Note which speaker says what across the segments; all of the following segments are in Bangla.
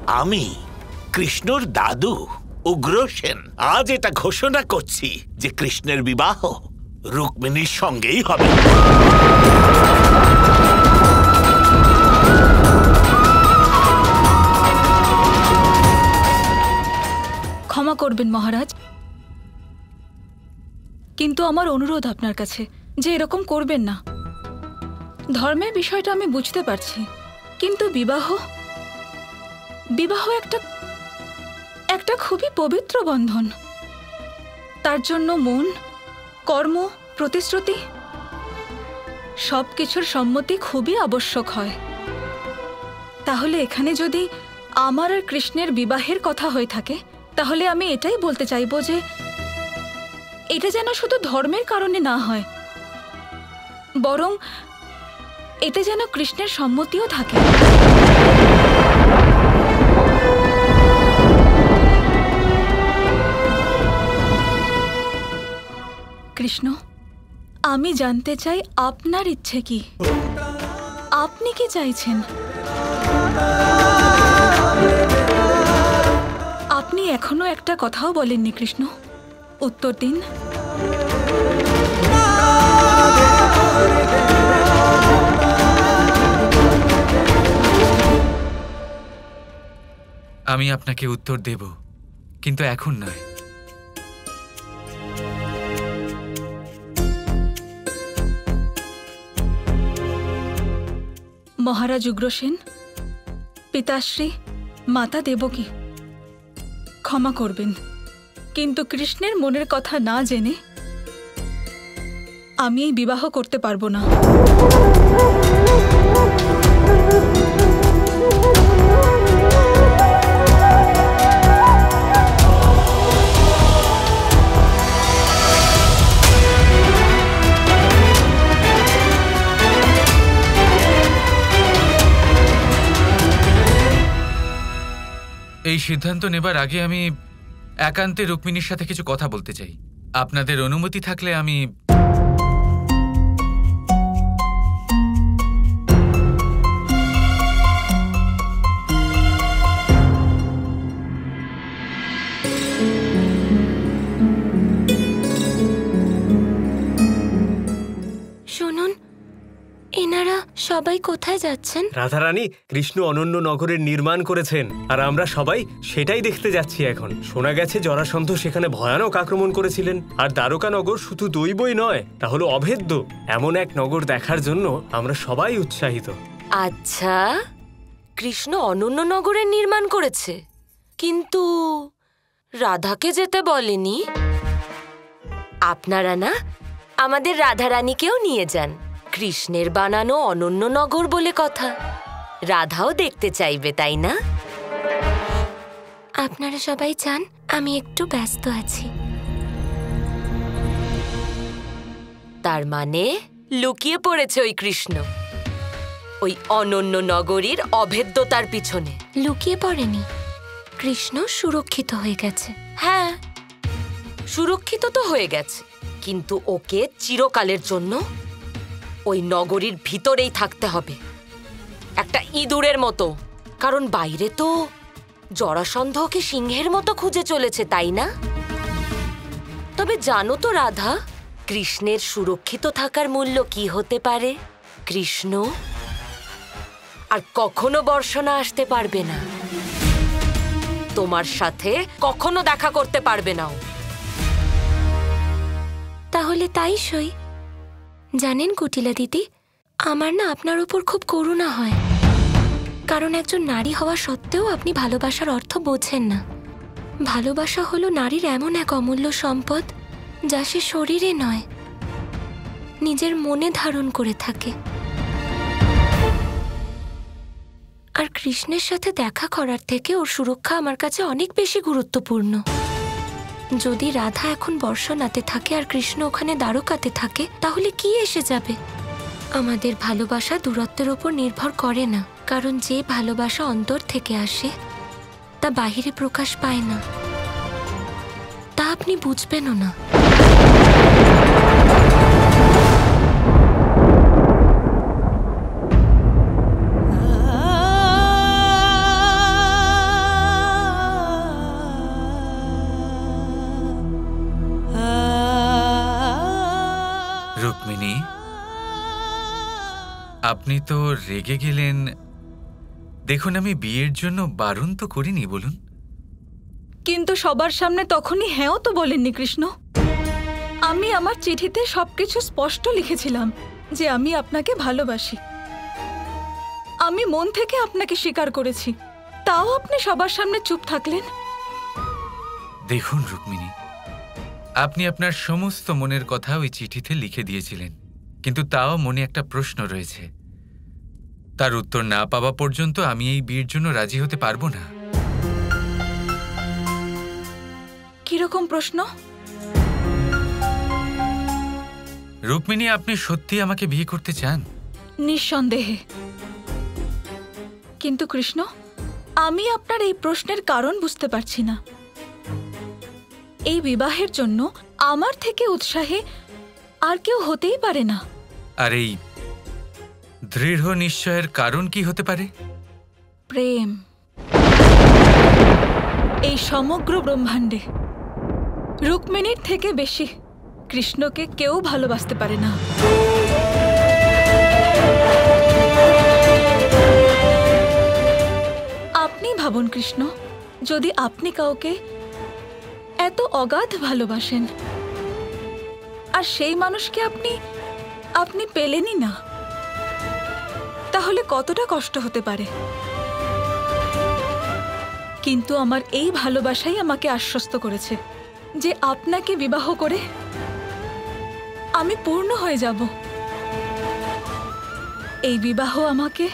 Speaker 1: আমি কৃষ্ণর দাদু উগ্রসেন আজ এটা ঘোষণা করছি যে কৃষ্ণের বিবাহ রুক্মিণীর সঙ্গেই হবে।
Speaker 2: ক্ষমা করবেন মহারাজ, কিন্তু আমার অনুরোধ আপনার কাছে যে এরকম করবেন না। ধর্মের বিষয়টা আমি বুঝতে পারছি, কিন্তু বিবাহ একটা খুবই পবিত্র বন্ধন। তার জন্য মন, কর্ম, প্রতিশ্রুতি সবকিছুর সম্মতি খুবই আবশ্যক হয়। তাহলে এখানে যদি আমার আর কৃষ্ণের বিবাহের কথা হয়ে থাকে, তাহলে আমি এটাই বলতে চাইব যে এটা যেন শুধু ধর্মের কারণে না হয়, বরং এতে যেন কৃষ্ণের সম্মতিও থাকে। কৃষ্ণ, আমি জানতে চাই আপনার ইচ্ছে কি, আপনি কি চাইছেন? আপনি এখনো একটা কথাও বলেননি কৃষ্ণ, উত্তর দিন।
Speaker 3: আমি আপনাকে উত্তর দেব, কিন্তু এখন নয়।
Speaker 2: মহারাজ উগ্রসেন, পিতাশ্রী, মাতা দেবকী, ক্ষমা করবেন, কিন্তু কৃষ্ণের মনের কথা না জেনে আমি এই বিবাহ করতে পারবো না।
Speaker 3: এই সিদ্ধান্ত নেবার আগে আমি একান্তে রুক্মিণীর সাথে কিছু কথা বলতে চাই। আপনাদের অনুমতি থাকলে আমি
Speaker 4: শুনুন, এনারা সবাই কোথায় যাচ্ছেন?
Speaker 5: রাধারানী, কৃষ্ণ অনন্য নগরের নির্মাণ করেছেন, আর আমরা সবাই সেটাই দেখতে যাচ্ছি। এখন শোনা গেছে জরাসন্ধ সেখানে ভয়ানক আক্রমণ করেছিলেন, আর দ্বারকা নগর শুধু দৈবই নয়, তা হলো অভেদ্য। এমন এক নগর দেখার জন্য আমরা সবাই উৎসাহিত।
Speaker 4: আচ্ছা, কৃষ্ণ অনন্য নগরের নির্মাণ করেছে, কিন্তু রাধাকে যেতে বলেনি। আপনারা না আমাদের রাধারানীকেও নিয়ে যান, কৃষ্ণের বানানো অনন্য নগর বলে কথা। রাধাও দেখতে চাইবে, তাই না? আপনারা সবাই চান, আমি একটু ব্যস্ত আছি। তার মানে লুকিয়ে পড়েছে ওই কৃষ্ণ ওই অনন্য নগরীর অভেদ্যতার পিছনে। লুকিয়ে পড়েনি, কৃষ্ণ সুরক্ষিত হয়ে গেছে। হ্যাঁ, সুরক্ষিত তো হয়ে গেছে, কিন্তু ওকে চিরকালের জন্য ওই নগরীর ভিতরেই থাকতে হবে, একটা ইঁদুরের মতো। কারণ বাইরে তো জরাসন্ধ ওকে সিংহের মতো খুঁজে চলেছে, তাই না? তবে জানো তো রাধা, কৃষ্ণের সুরক্ষিত থাকার মূল্য কি হতে পারে? কৃষ্ণ আর কখনো বর্ষণা আসতে পারবে না, তোমার সাথে কখনো দেখা করতে পারবে না। তাহলে তাই সই। জানেন কুটিলা দিদি, আমার না আপনার উপর খুব করুণা হয়, কারণ একজন নারী হওয়া সত্ত্বেও আপনি ভালোবাসার অর্থ বোঝেন না। ভালোবাসা হলো নারীর এমন এক অমূল্য সম্পদ, যা সে শরীরে নয়, নিজের মনে ধারণ করে থাকে। আর কৃষ্ণের সাথে দেখা করার থেকে ওর সুরক্ষা আমার কাছে অনেক বেশি গুরুত্বপূর্ণ। যদি রাধা এখন বর্ষণাতে থাকে আর কৃষ্ণ ওখানে দ্বারকাতে থাকে, তাহলে কি এসে যাবে? আমাদের ভালোবাসা দূরত্বের ওপর নির্ভর করে না, কারণ যে ভালোবাসা অন্তর থেকে আসে তা বাহিরে প্রকাশ পায় না। তা আপনি বুঝবেনও না।
Speaker 3: আপনি তো রেগে গেলেন। দেখুন, আমি বিয়ের জন্য বারণ তো করিনি, বলুন।
Speaker 2: কিন্তু সবার সামনে তখনই হ্যাঁও তো বলেননি কৃষ্ণ। আমি আমার চিঠিতে সবকিছু স্পষ্ট লিখেছিলাম যে আমি আপনাকে ভালোবাসি। আমি মন থেকে আপনাকে স্বীকার করেছি, তাও আপনি সবার সামনে চুপ থাকলেন।
Speaker 3: দেখুন রুক্মিণী, আপনি আপনার সমস্ত মনের কথা ওই চিঠিতে লিখে দিয়েছিলেন, কিন্তু তাও মনে একটা প্রশ্ন রয়েছে। তার উত্তর না পাওয়া পর্যন্ত আমি এই বিয়ের জন্য রাজি হতে পারবো না।
Speaker 2: কিরকম প্রশ্ন?
Speaker 3: রুক্মিণী, আপনি সত্যি আমাকে বিয়ে করতে চান?
Speaker 2: নিঃসন্দেহে। কিন্তু কৃষ্ণ, আমি আপনার এই প্রশ্নের কারণ বুঝতে পারছি না। এই বিবাহের জন্য আমার থেকে উৎসাহী আর কেউ হতেই পারে না।
Speaker 3: আর এই দৃঢ় নিশ্চয়ের কারণ কি হতে পারে?
Speaker 2: প্রেম। এই সমগ্র ব্রহ্মাণ্ডে রুক্মিণীর থেকে বেশি কৃষ্ণকে কেউ ভালোবাসতে পারে না। আপনি ভাবুন কৃষ্ণ, যদি আপনি কাউকে এত অগাধ ভালোবাসেন আর সেই মানুষকে আপনি পেলেনই না, তাহলে কতটা কষ্ট হতে পারে। কিন্তু আমার এই ভালোবাসাই আমাকে আশ্বস্ত করেছে যে আপনাকে বিবাহ করে আমি পূর্ণ হয়ে যাব। এই বিবাহ আমাকে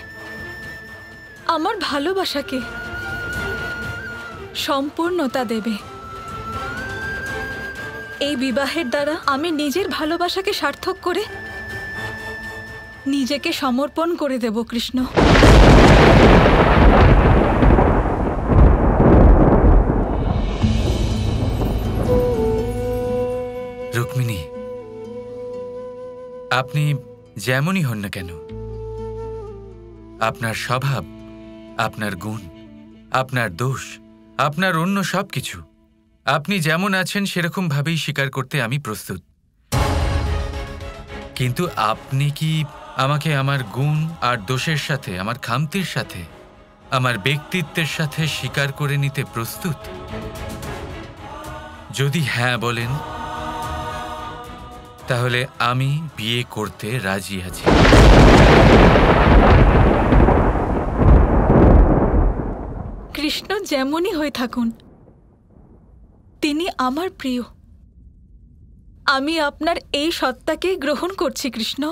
Speaker 2: আমার ভালোবাসাকে সম্পূর্ণতা দেবে। এই বিবাহের দ্বারা আমি নিজের ভালোবাসাকে সার্থক করে নিজেকে সমর্পণ করে দেব কৃষ্ণ।
Speaker 3: রুক্মিণী, আপনি যেমনই হন না কেন, আপনার স্বভাব, আপনার গুণ, আপনার দোষ, আপনার অন্য সবকিছু, আপনি যেমন আছেন সেরকম ভাবেই স্বীকার করতে আমি প্রস্তুত। কিন্তু আপনি কি আমাকে আমার গুণ আর দোষের সাথে, আমার খামতির সাথে, আমার ব্যক্তিত্বের সাথে স্বীকার করে নিতে প্রস্তুত? যদি হ্যাঁ বলেন, তাহলে আমি বিয়ে করতে রাজি আছি।
Speaker 2: কৃষ্ণ যেমনই হয়ে থাকুন, তিনি আমার প্রিয়। আমি আপনার এই সত্তাকে গ্রহণ করছি কৃষ্ণ।